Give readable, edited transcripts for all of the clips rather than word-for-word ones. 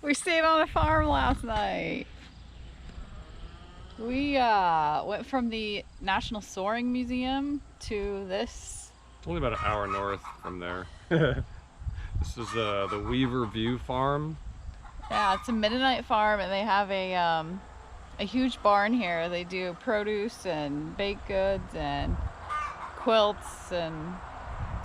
We stayed on a farm last night. We went from the National Soaring Museum to this. It's only about an hour north from there. This is the Weaver View Farm. Yeah, it's a Mennonite farm, and they have a huge barn here. They do produce and baked goods and quilts and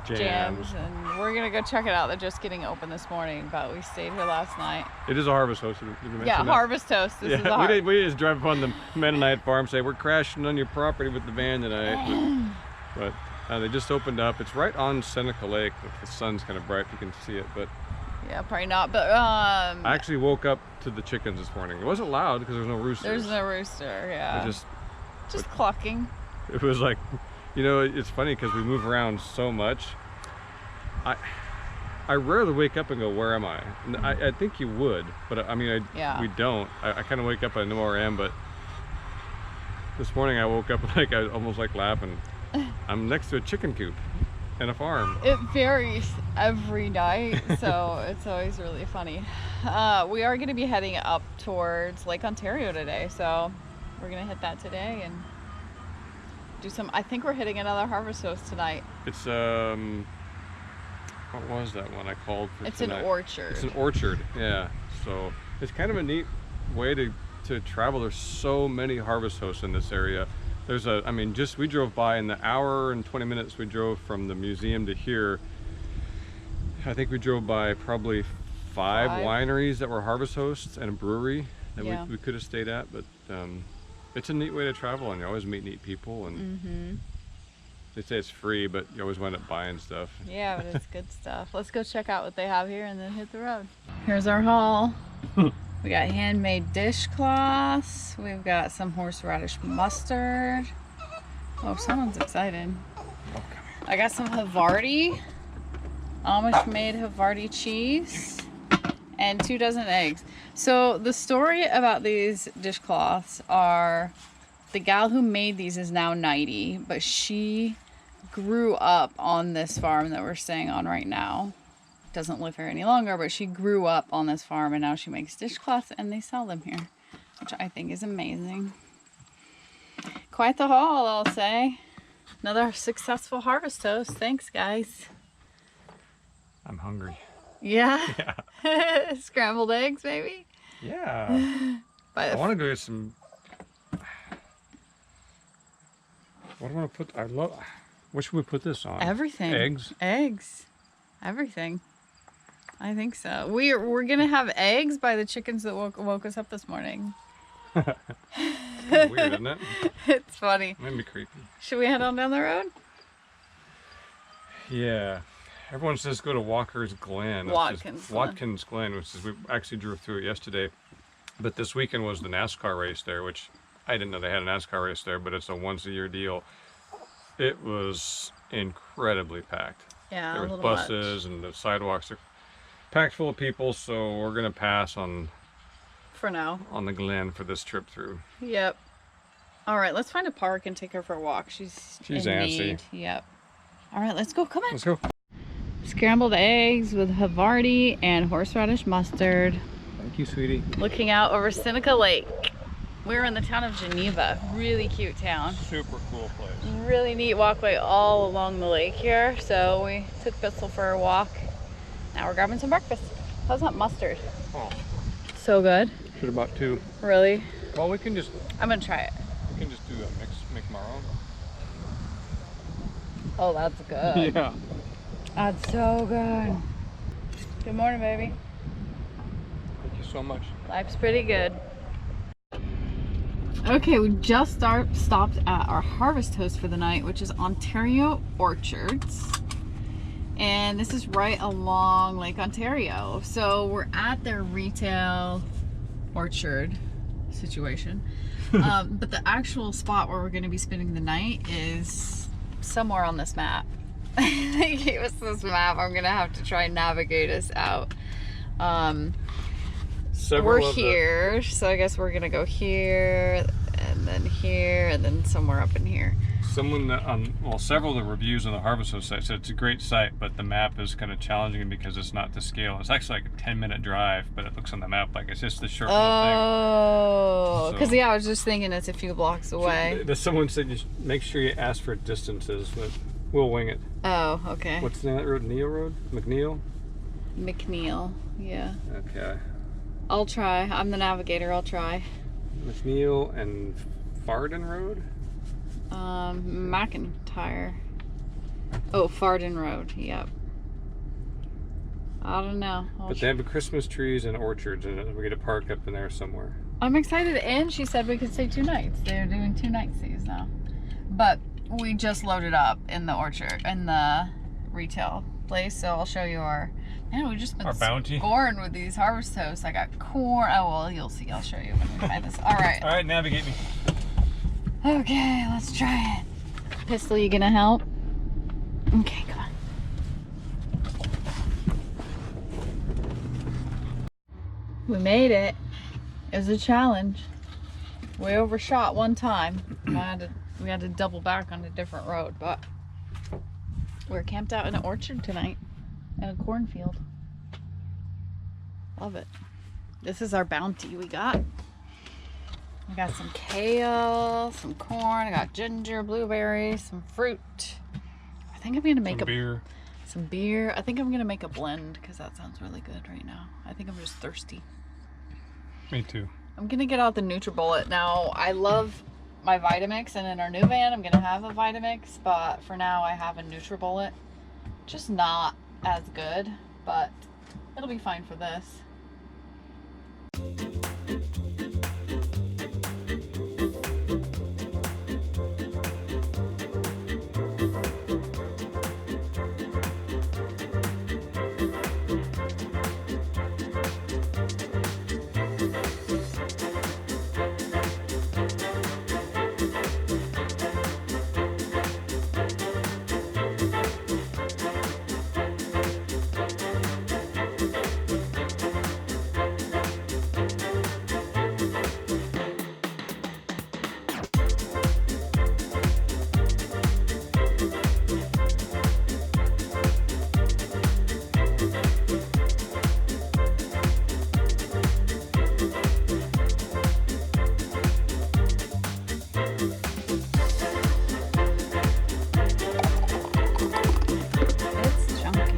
jams, and we're gonna go check it out. They're just getting open this morning, but we stayed here last night. It is a harvest toast. Did we mention Yeah, that? harvest toast. This is a we just drive up on the Mennonite farm, say we're crashing on your property with the van tonight. But they just opened up. It's right on Seneca Lake. The sun's kind of bright, if you can see it. But yeah, probably not. But I actually woke up to the chickens this morning. It wasn't loud because there's no roosters. There's no rooster. Yeah. Just clucking. It was like, you know, it's funny because we move around so much. I rarely wake up and go, where am I? And I think you would, but I mean, we don't. I kind of wake up, I know where I am, but this morning I woke up like I almost like laughing. I'm next to a chicken coop in a farm. It varies every night, so it's always really funny. We are going to be heading up towards Lake Ontario today, so we're going to hit that today and do some. I think we're hitting another harvest toast tonight. It's what was that one I called for It's tonight? An orchard. It's an orchard, yeah. So it's kind of a neat way to travel. There's so many harvest hosts in this area. There's I mean, we drove by in the hour and 20 minutes we drove from the museum to here. I think we drove by probably five wineries that were harvest hosts and a brewery that we could have stayed at, but it's a neat way to travel, and you always meet neat people, and they say it's free, but you always wind up buying stuff. Yeah, but it's good stuff. Let's go check out what they have here and then hit the road. Here's our haul. We got handmade dishcloths. We've got some horseradish mustard. Oh, someone's excited. I got some Havarti, Amish made Havarti cheese, and 2 dozen eggs. So the story about these dishcloths are the gal who made these is now 90, but she grew up on this farm that we're staying on right now. Doesn't live here any longer, but she grew up on this farm, and now she makes dishcloths and they sell them here, which I think is amazing. Quite the haul, I'll say. Another successful harvest toast. Thanks, guys. I'm hungry. Yeah? Yeah. Scrambled eggs, maybe? Yeah. I want to go get some. What do I want to put? What should we put this on? Everything. Eggs? Eggs. Everything. I think so. We're going to have eggs by the chickens that woke us up this morning. Weird, isn't it? It's funny. Maybe creepy. Should we head on down the road? Yeah. Everyone says go to Walker's Glen. Watkins Glen, which is, we actually drove through it yesterday. But this weekend was the NASCAR race there, which I didn't know they had a NASCAR race there, but it's a once-a-year deal. It was incredibly packed. Yeah, there was buses and the sidewalks are packed full of people, so we're gonna pass on for now on the Glen for this trip through. Yep. All right, let's find a park and take her for a walk. She's in antsy. need. Yep. All right, let's go. Come on. Let's go. Scrambled eggs with Havarti and horseradish mustard. Thank you, sweetie. Looking out over Seneca Lake. We're in the town of Geneva. Really cute town. Super cool place. Really neat walkway all along the lake here. So we took Bissell for a walk. Now we're grabbing some breakfast. How's that mustard? Oh. So good. Should have bought 2. Really? Well, we can just. I'm gonna try it. We can just do a make our own. Oh, that's good. Yeah. That's so good. Good morning, baby. Thank you so much. Life's pretty good. Okay, we just stopped at our harvest host for the night, which is Ontario Orchards. And this is right along Lake Ontario. So we're at their retail orchard situation. But the actual spot where we're going to be spending the night is somewhere on this map. They gave us this map. I'm going to have to try and navigate us out. We're here, so I guess we're going to go here and then here, and then somewhere up in here. Someone, well, several of the reviews on the Harvest Host site said it's a great site, but the map is kind of challenging because it's not to scale. It's actually like a 10-minute drive, but it looks on the map like it's just the short little thing. Oh, because So- yeah, I was just thinking it's a few blocks away. Someone said you should make sure you ask for distances, but we'll wing it. Oh, okay. What's the name of that road? Neil Road? McNeil? McNeil, yeah. Okay. I'll try. I'm the navigator. I'll try. McNeil and Farden Road? McIntyre. Oh, Farden Road. Yep. I don't know. But they have Christmas trees and orchards, and we get to park up in there somewhere. I'm excited, and she said we could stay 2 nights. They're doing 2 night stays now. But we just loaded up in the orchard, in the retail place, so I'll show you our. Man, we've just been Our bounty. scoring with these Harvest Toasts. I got corn. Oh, well, you'll see. I'll show you when we find this. All right. All right, navigate me. Okay, let's try it. Pistol, you gonna help? Okay, come on. We made it. It was a challenge. We overshot one time. We had to double back on a different road, but we're camped out in an orchard tonight in a cornfield. Love it. This is our bounty we got. I got some kale, some corn, I got ginger, blueberries, some fruit. I think I'm gonna make some beer. I think I'm gonna make a blend because that sounds really good right now. I think I'm just thirsty. Me too. I'm gonna get out the NutriBullet. Now, I love my Vitamix, and in our new van I'm gonna have a Vitamix, but for now I have a NutriBullet. Just not as good, but it'll be fine for this. It's chunky.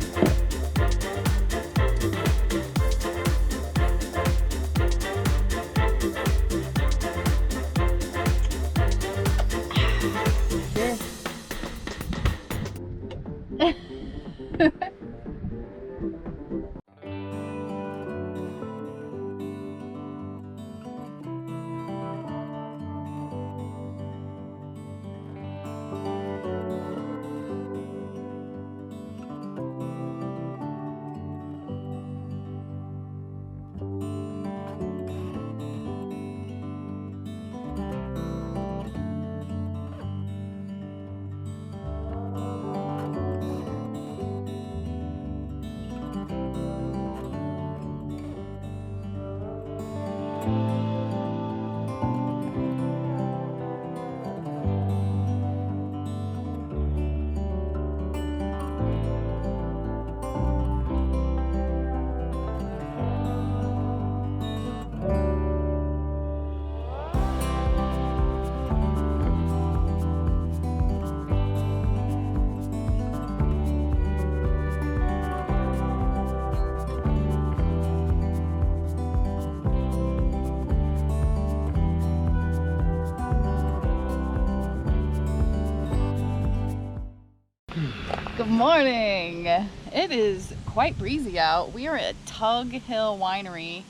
Good morning. It is quite breezy out. We are at Tug Hill Winery,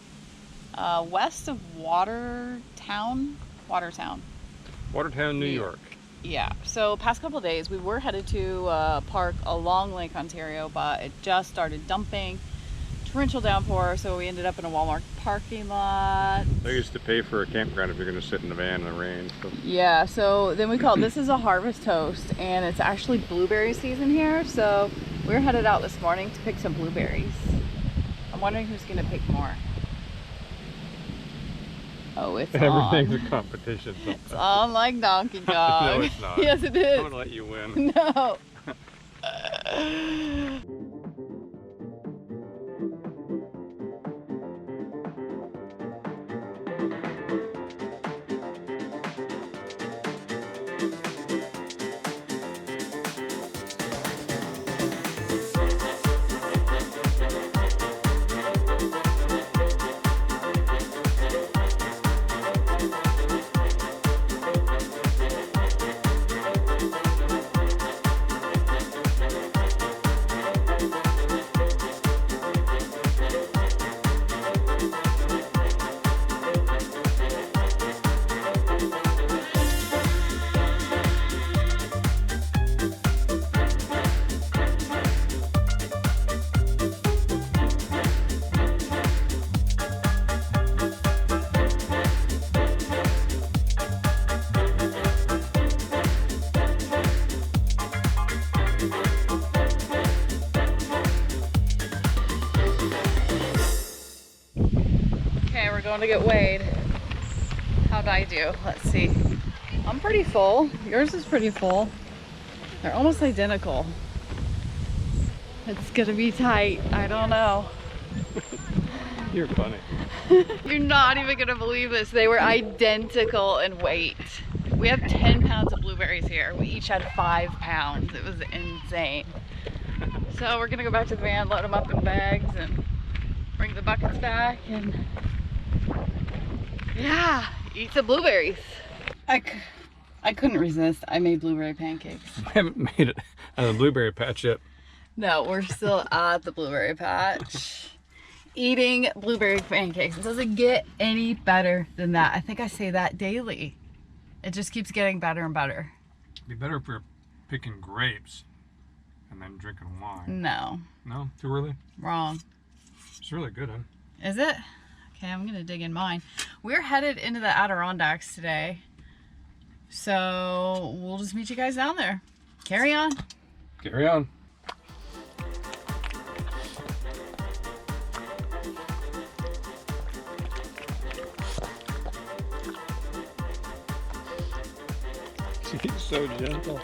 west of Watertown, Watertown, New York. Yeah, so past couple days we were headed to a park along Lake Ontario, but it just started dumping. Torrential downpour, so we ended up in a Walmart parking lot. They used to pay for a campground if you're going to sit in the van in the rain. So. Yeah, so then we called, this is a Harvest Toast, and it's actually blueberry season here, so we're headed out this morning to pick some blueberries. I'm wondering who's gonna pick more. Oh, it's on. Everything's a competition sometimes. It's on like Donkey Kong. No, it's not. Yes, it is. I'm gonna let you win. No. Okay, we're going to get weighed. How'd I do? Let's see. I'm pretty full. Yours is pretty full. They're almost identical. It's gonna be tight. I don't know. You're funny. You're not even gonna believe this. They were identical in weight. We have 10 pounds of blueberries here. We each had 5 pounds. It was insane. So we're gonna go back to the van, load them up in bags, and bring the buckets back, and yeah, eat some blueberries. I couldn't resist. I made blueberry pancakes. I haven't made it out of the blueberry patch yet. No, we're still at the blueberry patch. Eating blueberry pancakes. It doesn't get any better than that. I think I say that daily. It just keeps getting better and better. It'd be better if we were picking grapes and then drinking wine. No, No? Too early? wrong. It's really good, huh? Is it? Okay, I'm gonna dig in mine. We're headed into the Adirondacks today. So we'll just meet you guys down there. Carry on. Carry on. She's so gentle.